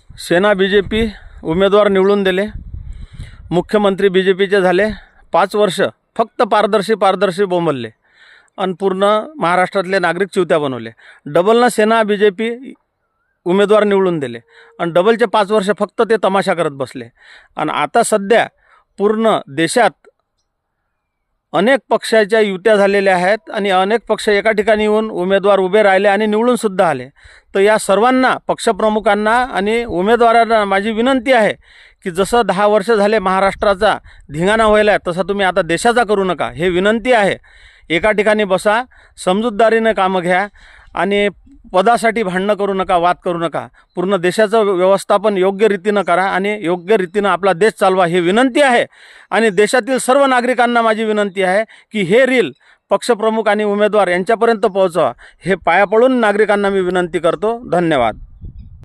सेना BJP उमेदवार निवडून दिले, मुख्यमंत्री BJPचे झाले, 5 वर्ष फक्त पारदर्शी बोंबलले आणि पूर्ण महाराष्ट्रातले नागरिक चिवत्या बनवले. डबलनं सेना BJP उमेदवार निवडून दिले आणि डबलचे 5 वर्ष फक्त ते तमाशा करत बसले. आणि आता सध्या पूर्ण देशात अनेक पक्षाच्या युत्या झालेल्या आहेत आणि अनेक पक्ष एका ठिकाणी येऊन उमेदवार उभे राहिले आणि निवडूनसुद्धा आले. तर या सर्वांना, पक्षप्रमुखांना आणि उमेदवारांना माझी विनंती आहे की जसं 10 वर्ष झाले महाराष्ट्राचा धिंगाणा व्हायला आहे, तसा तुम्ही आता देशाचा करू नका. हे विनंती आहे. एका ठिकाणी बसा, समजूतदारीने कामं घ्या आणि पदासाठी भांडणं करू नका, वाद करू नका. पूर्ण देशाचं व्यवस्थापन योग्य रीतीनं करा आणि योग्य रीतीनं आपला देश चालवा, ही विनंती आहे. आणि देशातील सर्व नागरिकांना माझी विनंती आहे की हे रील पक्षप्रमुख आणि उमेदवार यांच्यापर्यंत पोहोचवा. हे पाया पडून नागरिकांना मी विनंती करतो. धन्यवाद.